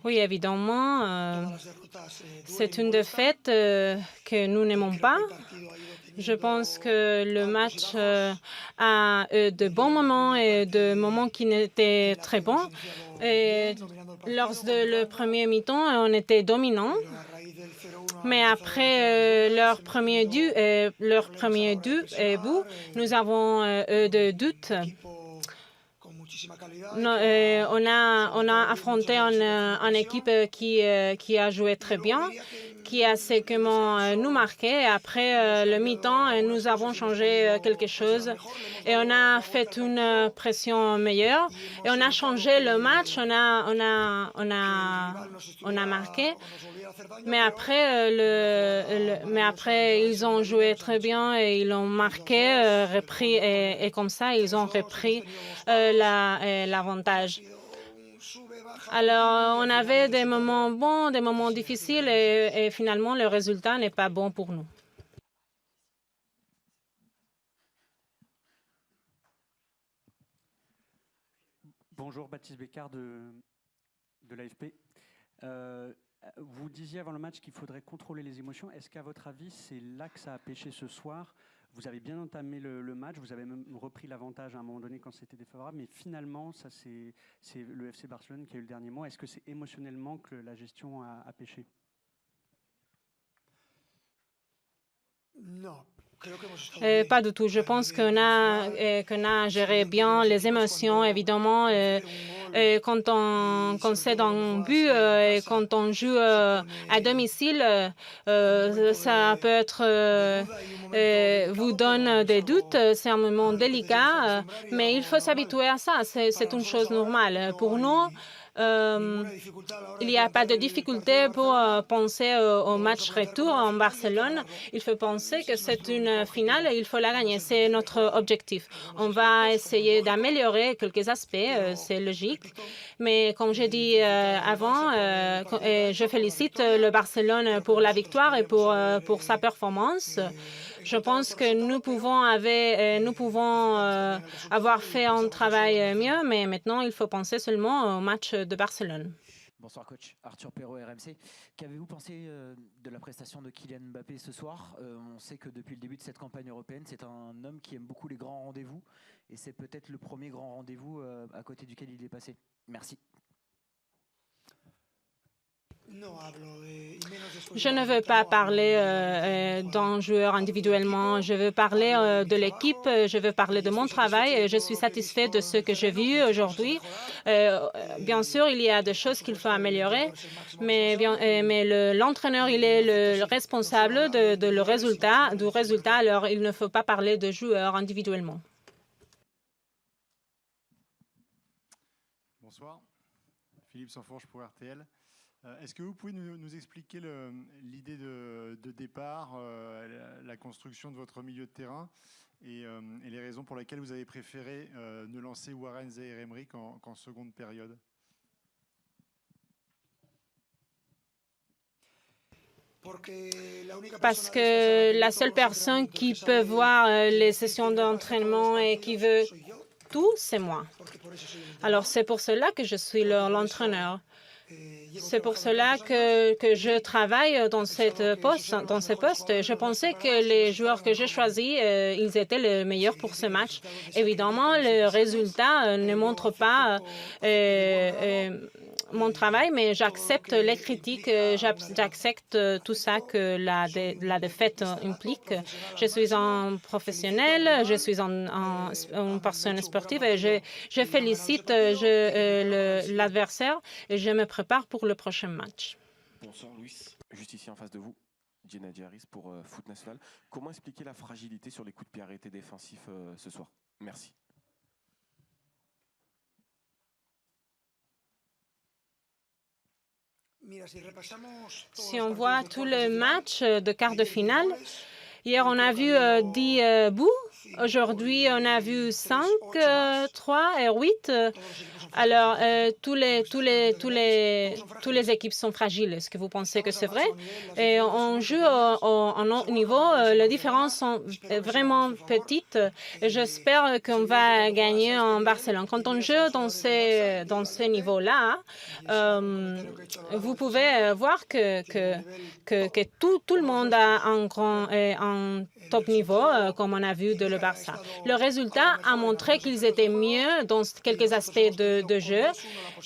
Oui, évidemment, c'est une défaite que nous n'aimons pas. Je pense que le match a de bons moments et de moments qui n'étaient très bons. Et lors de le premier mi-temps, on était dominant. Mais après leur premier bout, nous avons de doutes. On a affronté une équipe qui a joué très bien, qui a séquemment nous marqué. Après le mi-temps, nous avons changé quelque chose et on a fait une pression meilleure et on a changé le match. On a marqué. Mais après, ils ont joué très bien et ils ont marqué, repris et comme ça, ils ont repris l'avantage. Alors, on avait des moments bons, des moments difficiles et finalement, le résultat n'est pas bon pour nous. Bonjour, Baptiste Bécard de l'AFP. Vous disiez avant le match qu'il faudrait contrôler les émotions. Est-ce qu'à votre avis, c'est là que ça a pêché ce soir? Vous avez bien entamé le match, vous avez même repris l'avantage à un moment donné quand c'était défavorable, mais finalement, ça c'est le FC Barcelone qui a eu le dernier mot. Est-ce que c'est émotionnellement que la gestion a pêché? Non. Pas du tout. Je pense qu'on a géré bien les émotions, évidemment. Quand c'est un but et quand on joue à domicile, ça peut être vous donne des doutes. C'est un moment délicat, mais il faut s'habituer à ça. C'est une chose normale. Pour nous, il n'y a pas de difficulté pour penser au match retour en Barcelone. Il faut penser que c'est une finale et il faut la gagner. C'est notre objectif. On va essayer d'améliorer quelques aspects, c'est logique. Mais comme j'ai dit avant, je félicite le Barcelone pour la victoire et pour sa performance. Je pense que nous pouvons avoir fait un travail mieux, mais maintenant, il faut penser seulement au match de Barcelone. Bonsoir coach, Arthur Perrault, RMC. Qu'avez-vous pensé de la prestation de Kylian Mbappé ce soir? On sait que depuis le début de cette campagne européenne, c'est un homme qui aime beaucoup les grands rendez-vous et c'est peut-être le premier grand rendez-vous à côté duquel il est passé. Merci. Je ne veux pas parler d'un joueur individuellement. Je veux parler de l'équipe. Je veux parler de mon travail. Je suis satisfait de ce que j'ai vu aujourd'hui. Bien sûr, il y a des choses qu'il faut améliorer, mais l'entraîneur, il est le responsable du résultat. Alors, il ne faut pas parler de joueurs individuellement. Bonsoir, Philippe Sanfourche pour RTL. Est-ce que vous pouvez nous expliquer l'idée de départ, la construction de votre milieu de terrain et les raisons pour lesquelles vous avez préféré ne lancer Warren Zaïre-Emery qu'en seconde période? Parce que la seule personne qui peut voir les sessions d'entraînement et qui veut tout, c'est moi. Alors, c'est pour cela que je suis l'entraîneur. C'est pour cela que je travaille dans ces postes. Je pensais que les joueurs que j'ai choisis, ils étaient les meilleurs pour ce match. Évidemment, le résultat ne montre pas mon travail, mais j'accepte les critiques, j'accepte tout ça que la défaite implique. Je suis un professionnel, je suis une personne sportive et je félicite l'adversaire et je me prépare pour le prochain match. Bonsoir Louis, juste ici en face de vous, Gina Diaris pour Foot National. Comment expliquer la fragilité sur les coups de pied arrêtés défensifs ce soir? Merci. Si on voit tout le match de quart de finale, Hier, on a vu 10 bouts. Aujourd'hui, on a vu 5, 3 et 8. Alors, tous les équipes sont fragiles. Est-ce que vous pensez que c'est vrai? Et on joue en haut niveau. Les différences sont vraiment petites. J'espère qu'on va gagner en Barcelone. Quand on joue dans ces niveaux-là, vous pouvez voir que tout le monde a un top niveau, comme on a vu de le Barça. Le résultat a montré qu'ils étaient mieux dans quelques aspects de jeu.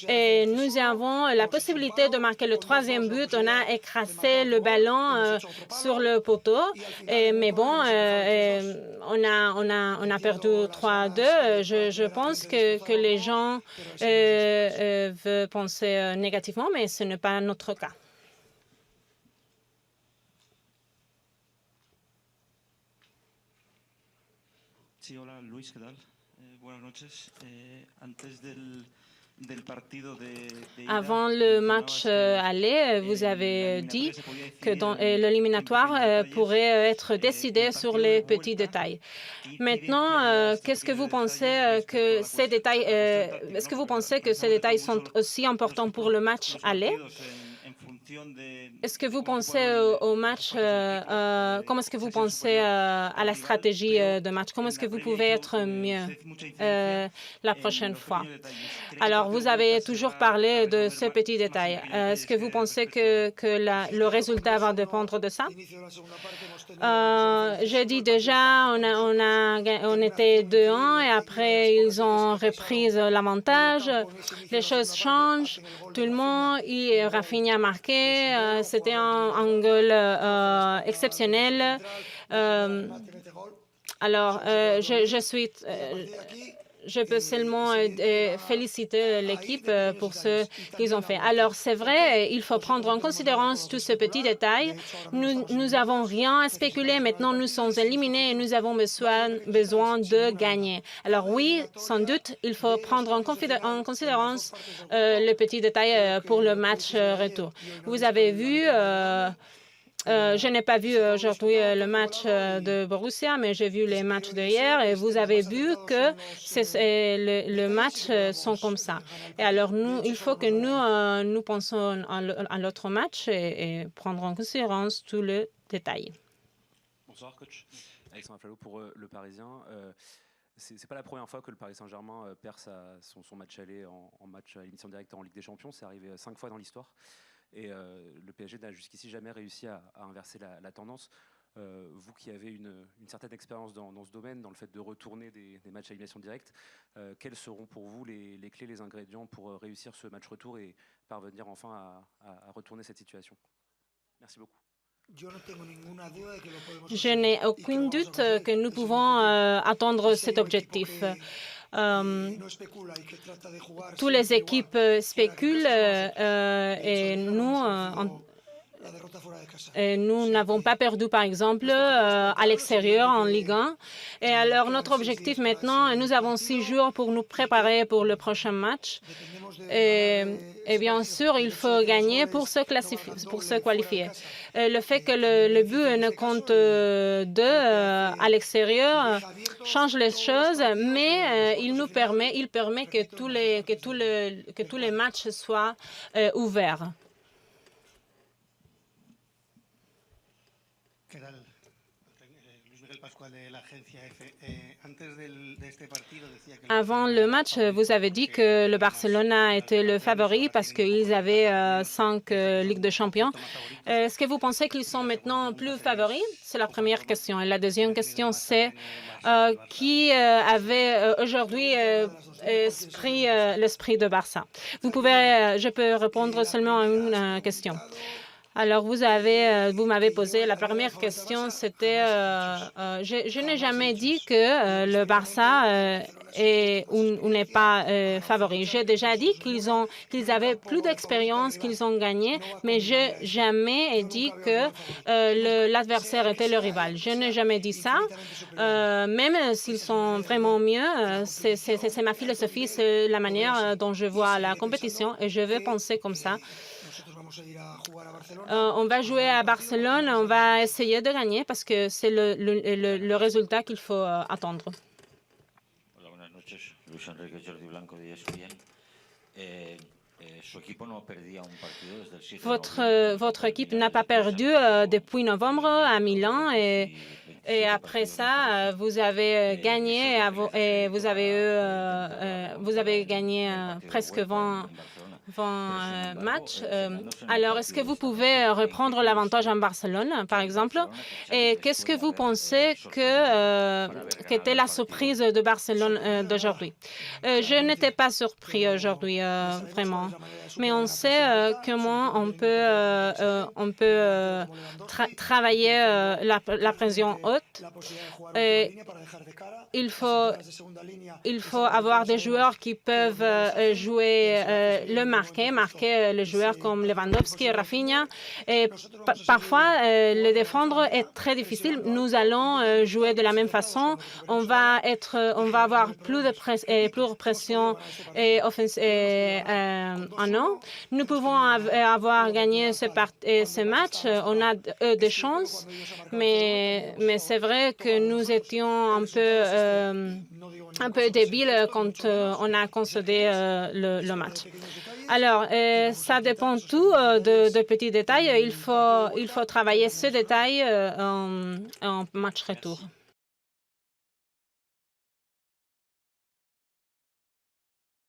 Et nous avons la possibilité de marquer le 3e but. On a écrasé le ballon sur le poteau. Mais bon, on a perdu 3-2. Je pense que les gens veulent penser négativement, mais ce n'est pas notre cas. Sí, hola Luis, ¿qué tal? Buenas noches. Antes del partido Avant le match aller, vous avez dit que l'éliminatoire pourrait être décidé sur les petits détails. Maintenant, qu'est-ce que vous pensez que ces détails, est-ce que vous pensez que ces détails sont aussi importants pour le match aller? Est-ce que vous pensez au match, comment est-ce que vous pensez à la stratégie de match? Comment est-ce que vous pouvez être mieux la prochaine fois? Alors, vous avez toujours parlé de ce petit détail. Est-ce que vous pensez que le résultat va dépendre de ça? J'ai dit déjà, on était 2-1 et après, ils ont repris l'avantage. Les choses changent. Tout le monde, Rafinha a marqué. C'était un goal exceptionnel. Alors, je peux seulement féliciter l'équipe pour ce qu'ils ont fait. Alors, c'est vrai, il faut prendre en considération tous ces petits détails. Nous n'avons rien à spéculer. Maintenant, nous sommes éliminés et nous avons besoin de gagner. Alors oui, sans doute, il faut prendre en considération les petits détails pour le match retour. Vous avez vu... je n'ai pas vu aujourd'hui le match de Borussia, mais j'ai vu les matchs d'hier et vous avez vu que le match sont comme ça. Et alors, il faut que nous pensions à l'autre match et prendre en considération tous les détails. Bonsoir, coach. Alexandre Aflalo pour Le Parisien. C'est pas la première fois que le Paris Saint-Germain perd son match aller en match à élimination directe en Ligue des Champions. C'est arrivé 5 fois dans l'histoire. Et le PSG n'a jusqu'ici jamais réussi à inverser la tendance. Vous qui avez une certaine expérience dans ce domaine, dans le fait de retourner des matchs à élimination directe, quels seront pour vous les clés, les ingrédients pour réussir ce match retour et parvenir enfin à retourner cette situation? Merci beaucoup. Je n'ai aucun doute que nous pouvons atteindre cet objectif. Toutes les équipes spéculent et nous n'avons pas perdu, par exemple, à l'extérieur en Ligue 1. Et alors, notre objectif maintenant, nous avons 6 jours pour nous préparer pour le prochain match. Et bien sûr, il faut gagner pour se qualifier. Le fait que le but ne compte 2 à l'extérieur change les choses, mais il permet que tous les matchs soient ouverts. Avant le match, vous avez dit que le Barcelona était le favori parce qu'ils avaient 5 Ligues de Champions. Est-ce que vous pensez qu'ils sont maintenant plus favoris? C'est la première question. Et la deuxième question, c'est qui avait aujourd'hui l'esprit de Barça? Je peux répondre seulement à une question. Alors, vous m'avez posé la première question, c'était, je n'ai jamais dit que le Barça est ou n'est pas favori. J'ai déjà dit qu'ils avaient plus d'expérience, qu'ils ont gagné, mais je n'ai jamais dit que l'adversaire était le rival. Je n'ai jamais dit ça. Même s'ils sont vraiment mieux, c'est ma philosophie, c'est la manière dont je vois la compétition et je vais penser comme ça. On va jouer à Barcelone, on va essayer de gagner parce que c'est le résultat qu'il faut attendre. Hola, buenas noches. Luis Enrique Jordi Blanco de ESPN. Su equipo no perdía un partido desde el 7 de noviembre. Votre équipe n'a pas perdu depuis novembre à Milan et après ça, vous avez gagné et vous avez gagné presque 20 matchs. Alors, est-ce que vous pouvez reprendre l'avantage en Barcelone, par exemple? Et qu'est-ce que vous pensez qu'était la surprise de Barcelone d'aujourd'hui? Je n'étais pas surpris aujourd'hui, vraiment. Mais on sait comment on peut travailler la pression haute. Il faut avoir des joueurs qui peuvent jouer marquer les joueurs comme Lewandowski et Rafinha. Et parfois, le défendre est très difficile. Nous allons jouer de la même façon. On va avoir plus de pression en nous. Nous pouvons avoir gagné ce match. On a des chances, mais c'est vrai que nous étions un peu débiles quand on a concédé le match. Alors, ça dépend tout de petits détails. Il faut travailler ce détail en match retour.